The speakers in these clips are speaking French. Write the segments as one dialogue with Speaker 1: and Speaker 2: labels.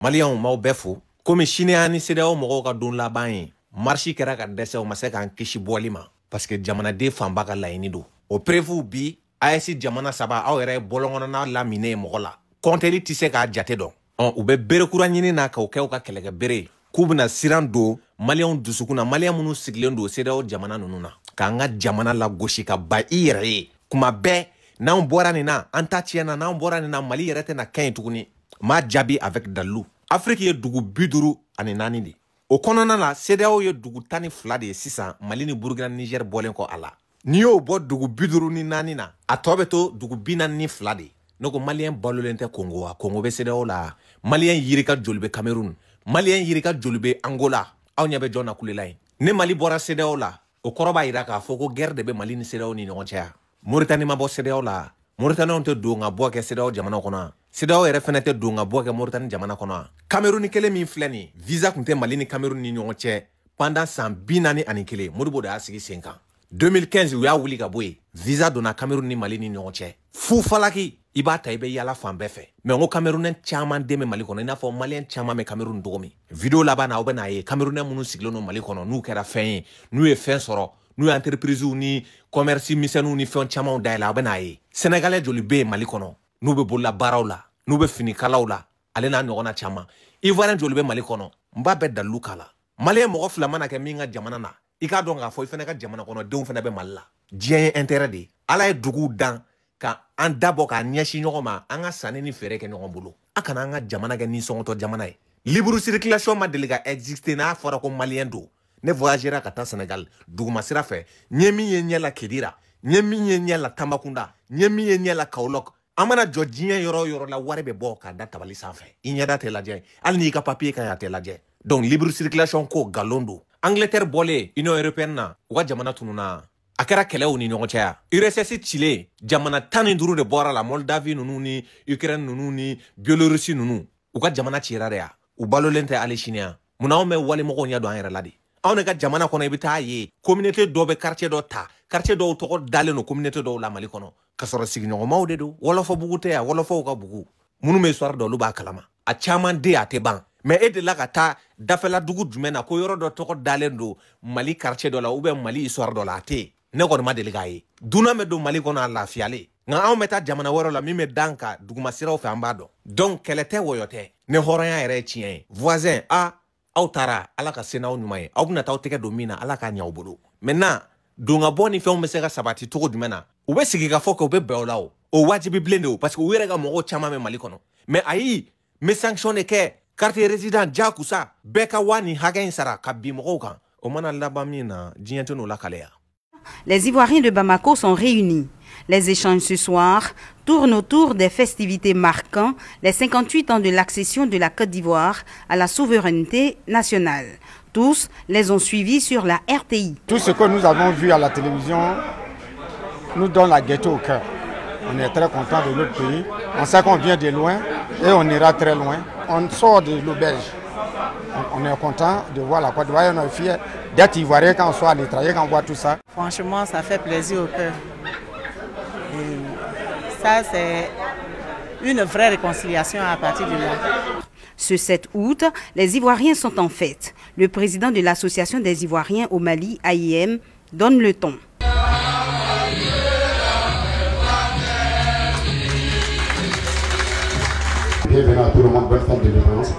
Speaker 1: Maliens m'aw befo comme Chiniani CEDEAO mogo ka don laban ye marche kɛra ka dɛsɛ o ma se k'an kisi bɔli ma parce que jamanaden fanba ka laɲini don o prévu bi AES jamana saba aw yɛrɛ bolongona lamine mɔgɔ la kɔntɛli tɛ se k'a jate dɔn u bɛ berekura ɲini na k'o kɛ u ka kɛlɛkɛ bere k'u bɛna siran don Maliens dusukun na Maliens minnu sigilen don CEDEAO jamana ninnu na k'an ka jamana lagosi ka ba i yɛrɛ ye kuma bɛɛ n'anw bɔra nin na an ta tiɲɛna n'anw bɔra nin na Mali yɛrɛ tɛna kɛ yen tuguni m'a jaabi avec dalu Afrique ye dugu 54 de o kɔnɔna la CEDEAO ye dugu 12 de ye sisan Mali ni Burkina Niger bɔlen kɔ a la n'i y'o bɔ dugu 54 na a tɔ bɛ to dugu 42 de ne ko Malien balolen tɛ Congo wa Congo bɛ CEDEAO la Malien yiri ka joli bɛ Cameroun Malien yiri ka joli bɛ Angola aw ɲɛ bɛ jɔn na kulela yen ne Mali bɔra CEDEAO la o kɔrɔ b'a yira k'a fɔ ko guerre de bɛ Mali ni CEDEAO ni ɲɔgɔn cɛ Mauritanie ma bɔ CEDEAO la Mauritaniens tɛ don ka bɔ kɛ CEDEAO jamana kɔnɔ CEDEAO yɛrɛ fɛnɛ tɛ don ka bɔ kɛ Mauritanie jamana kɔnɔ Cameroun kelen min filɛ nin visa kun tɛ Mali ni Cameroun ni ɲɔgɔn cɛ pendant san 41 Modibo de y'a sigi sen kan 2015 u y'a wuli ka bɔ yen visa donna Cameroun ni Mali ni ɲɔgɔn cɛ fu falaki i b'a ta i bɛ yala fan bɛɛ fɛ mais n ko Camerounais caman den bɛ Mali kɔnɔ i n'a fɔ Malien caman bɛ Cameroun cogo min video laban na aw bɛ n'a ye Camerounais minnu sigilen don Mali kɔnɔ n'u kɛra fɛn ye n'u ye fɛn sɔrɔ n'u ye entreprise ni commerce misɛnninw ni fɛn camanw dayɛlɛ aw bɛ n'a ye Sénégalais joli bɛ yen Mali kɔnɔ n'u bɛ bolola baaraw la n'u bɛ finikalaw la ale n'a ɲɔgɔnna caman Ivoirien joli bɛ Mali kɔnɔ n b'a bɛɛ dalu k'a la Malien mɔgɔ fila mana kɛ min ka jamana na i k'a dɔn k'a fɔ i fana ka jamana kɔnɔ denw fana bɛ Mali la diɲɛ ye intérêt de Ala ye duguw dan ka an dabɔ k'a ɲɛsin ɲɔgɔn ma an ka sanni ni feere kɛ ɲɔgɔn bolo a kana an ka jamana kɛ nisɔngɔtɔ jamana ye libre circulation ma deli ka exister n'a fɔra ko Malien don ne voyagera ka taa Sénégal duguma sira fɛ n ye min ye ɲɛ la Kedira n ye min ye ɲɛ la Tambacounda n ye min ye ɲɛ la Kaolack an mana jɔ diɲɛ yɔrɔ o yɔrɔ la wari bɛ bɔ k'a da tabali sanfɛ i ɲɛda tɛ lajɛ hali n'i ka papier ka ɲi a tɛ lajɛ donc libre circulation ko galon don Angleterre bɔlen Union européenne na u ka jamana tununa a kɛra kɛlɛw ni ɲɔgɔn cɛ ya URSS cilen jamana 15 de bɔra la Moldavie ninnu ni Ukraine ninnu ni Biélorussie ninnu u ka jamana cira de ya u balolen tɛ hali sini ya munna anw bɛ walimɔgɔw ɲɛ don an yɛrɛ la de anw ne ka jamana kɔnɔ i bɛ taa ye communauté dɔ bɛ quartier dɔ ta quartier dɔw tɔgɔ dalen don communauté dɔw la Mali kɔnɔ ka sɔrɔ sigiɲɔgɔnmaw de don wɔlɔfɔbugu tɛ ya wɔlɔfɔw ka bugu minnu bɛ histoire dɔn olu b'a kalama a caman den a tɛ ban mais e delila ka taa dafɛla dugu jumɛn na ko yɔrɔ dɔ tɔgɔ dalen don Mali quartier dɔ la ou bien Mali histoire dɔ la a tɛ ne kɔni ma deli k'a ye dunan bɛ don Mali kɔnɔ a lafiyalen nka anw bɛ taa jamana wɛrɛw la min bɛ dan kan duguma siraw fɛ an b'a dɔn donc kɛlɛ tɛ wɔyɔ tɛ ne hɔrɔnya yɛrɛ ye tiɲɛ ye voisin aw taara Ala ka se n'aw ɲuman ye aw bɛna taa tɛgɛ don min na Ala k'a ɲɛ aw bolo maintenant don ka bɔ ni fɛnw bɛ se ka sabati cogo jumɛn na u bɛ sigi ka fɔ k'u bɛ bɛn o la o wajibi bilen de o parce que u yɛrɛ ka mɔgɔw caman bɛ Mali kɔnɔ mais ayi n bɛ sanction de kɛ quartier résident jakusa bɛɛ ka waa ni hakɛ in sara ka bin mɔgɔw kan o mana laban min na diɲɛ tɛ n'o lakaleya.
Speaker 2: Les Ivoiriens de Bamako sont réunis. Les échanges ce soir tournent autour des festivités marquant les 58 ans de l'accession de la Côte d'Ivoire à la souveraineté nationale. Tous les ont suivis sur la RTI.
Speaker 3: Tout ce que nous avons vu à la télévision nous donne la gaieté au cœur. On est très content de notre pays. On sait qu'on vient de loin et on ira très loin. On sort de l'auberge. On est content de voir la Côte d'Ivoire. On est fiers d'être Ivoirien quand on soit à l'étranger, quand on voit tout ça.
Speaker 4: Franchement, ça fait plaisir au cœur. Et ça, c'est une vraie réconciliation à partir de là.
Speaker 2: Ce 7 août, les Ivoiriens sont en fête. Le président de l'Association des Ivoiriens au Mali, AIM, donne le ton.
Speaker 3: Bienvenue à tout le monde, bonne fête de l'indépendance.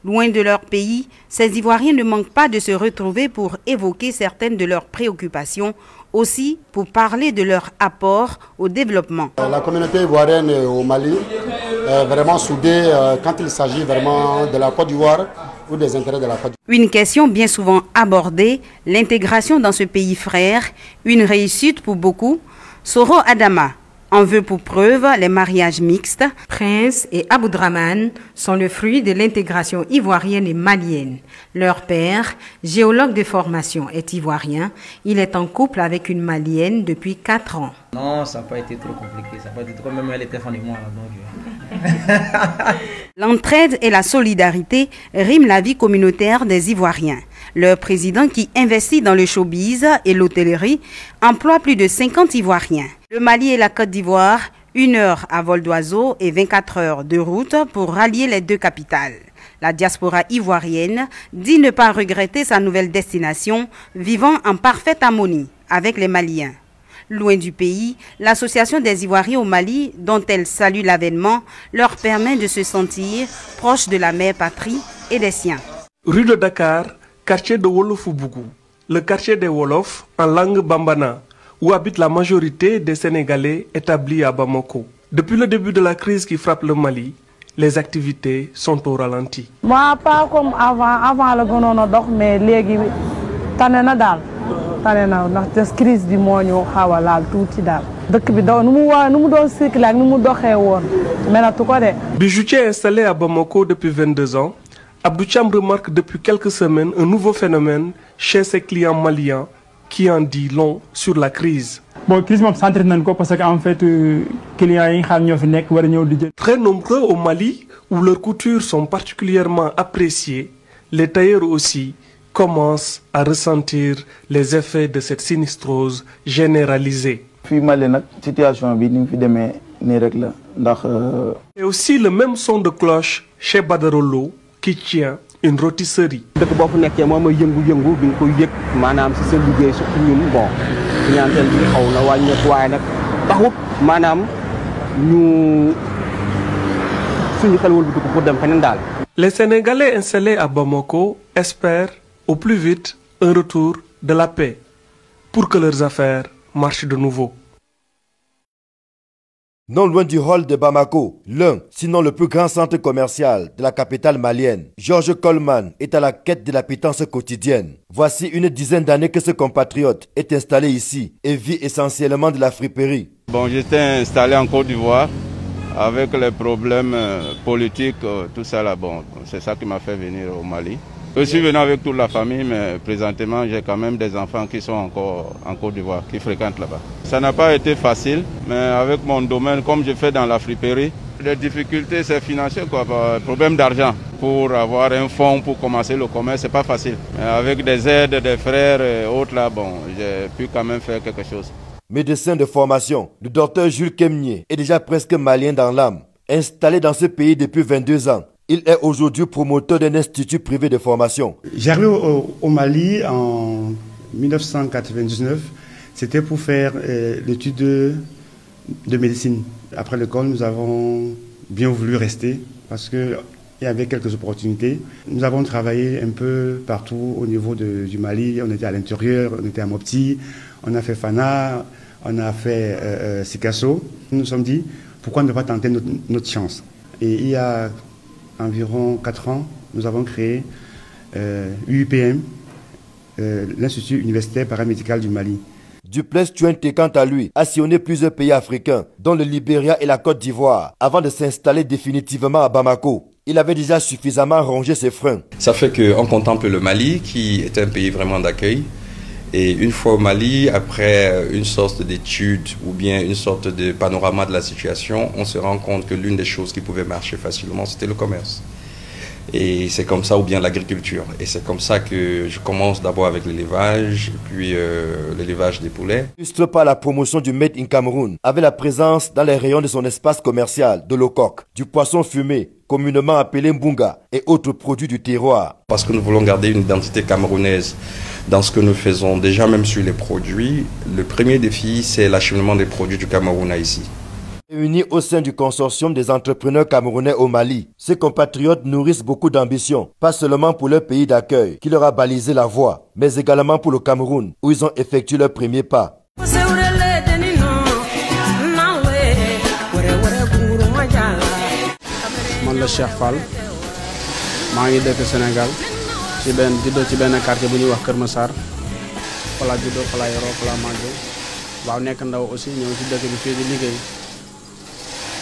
Speaker 2: Loin de leur pays, ces Ivoiriens ne manquent pas de se retrouver pour évoquer certaines de leurs préoccupations, aussi pour parler de leur apport au développement.
Speaker 3: La communauté ivoirienne au Mali est vraiment soudée quand il s'agit vraiment de la Côte d'Ivoire ou des intérêts de la Côte d'Ivoire.
Speaker 2: Une question bien souvent abordée, l'intégration dans ce pays frère, une réussite pour beaucoup. Soro Adama en veut pour preuve les mariages mixtes.
Speaker 5: Prince et Aboudraman sont le fruit de l'intégration ivoirienne et malienne. Leur père, géologue de formation, est ivoirien. Il est en couple avec une malienne depuis 4 ans.
Speaker 6: Non, ça n'a pas été trop compliqué. Ça n'a pas été trop, même elle était fan de moi. Donc...
Speaker 2: L'entraide et la solidarité riment la vie communautaire des Ivoiriens. Leur président, qui investit dans le showbiz et l'hôtellerie, emploie plus de 50 Ivoiriens. Le Mali et la Côte d'Ivoire, 1 heure à vol d'oiseau et 24 heures de route pour rallier les deux capitales. La diaspora ivoirienne dit ne pas regretter sa nouvelle destination, vivant en parfaite harmonie avec les Maliens. Loin du pays, l'association des Ivoiriens au Mali, dont elle salue l'avènement, leur permet de se sentir proches de la mère patrie et des siens.
Speaker 7: Rue de Dakar, quartier de Wolof-Bougou, le quartier des Wolofs en langue bambana, où habite la majorité des Sénégalais établis à Bamako. Depuis le début de la crise qui frappe le Mali, les activités sont au ralenti.
Speaker 8: Moi, pas comme avant le gouvernement, mais les Tanenadal. Ndax crise bi moo ñu xaw a laal tuuti daal dëkk bi daw nu mu doon cycle ak nu mu doxee woon melatu ko de.
Speaker 7: Bijoutier installé à Bamako depuis 22 ans, Abdou Thiam remarque depuis quelques semaines un nouveau phénomène chez ses clients maliens qui en dit long sur la crise.
Speaker 9: Bon, crise moom centré nañ ko parce que en fait clients yi xam ñoo fi nekk war a ñëw di jël.
Speaker 7: Très nombreux au Mali, où leurs coutures sont particulièrement appréciées, les tailleurs aussi commence à ressentir les effets de cette sinistrose généralisée.
Speaker 10: Et
Speaker 7: aussi le même son de cloche chez Badarolo qui tient une rôtisserie. Les Sénégalais installés à Bamako espèrent au plus vite un retour de la paix pour que leurs affaires marchent de nouveau.
Speaker 11: Non loin du hall de Bamako, l'un, sinon le plus grand centre commercial de la capitale malienne, Georges Coleman est à la quête de la pitance quotidienne. Voici une dizaine d'années que ce compatriote est installé ici et vit essentiellement de la friperie.
Speaker 12: Bon, j'étais installé en Côte d'Ivoire avec les problèmes politiques, tout ça là, bon, c'est ça qui m'a fait venir au Mali. Je suis venu avec toute la famille, mais présentement, j'ai quand même des enfants qui sont encore en Côte d'Ivoire, qui fréquentent là-bas. Ça n'a pas été facile, mais avec mon domaine, comme je fais dans la friperie, les difficultés, c'est financier, quoi. Problème d'argent. Pour avoir un fonds pour commencer le commerce, c'est pas facile. Mais avec des aides des frères et autres, là, bon, j'ai pu quand même faire quelque chose.
Speaker 11: Médecin de formation, le docteur Jules Kemnier est déjà presque malien dans l'âme. Installé dans ce pays depuis 22 ans, il est aujourd'hui promoteur d'un institut privé de formation.
Speaker 13: J'arrive au Mali en 1999. C'était pour faire l'étude de médecine. Après l'école, nous avons bien voulu rester parce qu'il y avait quelques opportunités. Nous avons travaillé un peu partout au niveau du Mali. On était à l'intérieur, on était à Mopti, on a fait Fana, on a fait Sikasso. Nous nous sommes dit, pourquoi ne pas tenter notre chance? Et il y a environ 4 ans, nous avons créé l'UIPM, l'Institut universitaire paramédical du Mali.
Speaker 11: Duplessis Tuente, quant à lui, a sillonné plusieurs pays africains, dont le Libéria et la Côte d'Ivoire, avant de s'installer définitivement à Bamako. Il avait déjà suffisamment rongé ses freins.
Speaker 14: Ça fait qu'on contemple le Mali, qui est un pays vraiment d'accueil. Et une fois au Mali, après une sorte d'étude ou bien une sorte de panorama de la situation, on se rend compte que l'une des choses qui pouvait marcher facilement, c'était le commerce. Et c'est comme ça, ou bien l'agriculture. Et c'est comme ça que je commence d'abord avec l'élevage, puis l'élevage des poulets.
Speaker 11: Illustre par la promotion du Made in Cameroun, avec la présence dans les rayons de son espace commercial de Locoq, du poisson fumé, communément appelé mbunga, et autres produits du terroir.
Speaker 14: Parce que nous voulons garder une identité camerounaise dans ce que nous faisons, déjà même sur les produits. Le premier défi, c'est l'acheminement des produits du Cameroun à ici.
Speaker 11: Réunis au sein du consortium des entrepreneurs camerounais au Mali, ces compatriotes nourrissent beaucoup d'ambition, pas seulement pour leur pays d'accueil, qui leur a balisé la voie, mais également pour le Cameroun, où ils ont effectué leur premier pas.
Speaker 15: Man la Cheikh Fall maa ngi dëkk Sénégal ci benn quartier bu ñuy wax Kër Massar fa laa juddoo fa laa yoroo fa laa màggee waaw nekk ndaw aussi ñëw ci dëkk bi fii di liggéey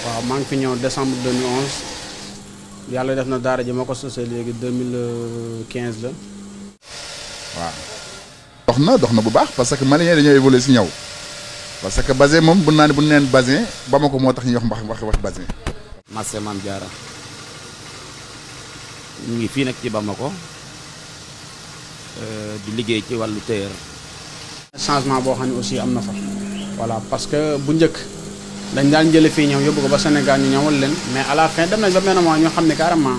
Speaker 15: waaw maa ngi fi ñëw décembre 2011 yàlla def na daara ji ma ko sosee léegi 2015 la
Speaker 16: waaw. dox na bu baax parce que Maliens dañoo évolué si ñëw parce que Bazin moom bu naa ne bu ñu neen Bazin Bamako moo tax ñuy wax Bazin.
Speaker 17: Massé Mame Diarra ñu ngi fii nag ci Bamako di liggéey ci wàllu tailleur.
Speaker 15: changement boo xam ne aussi am na fa voilà parce que bu njëkk dañ daan jële fii ñëw yóbbu ko ba Sénégal ñu ñëwal leen mais à la fin dem nañ ba benn moment ñoo xam ne carrément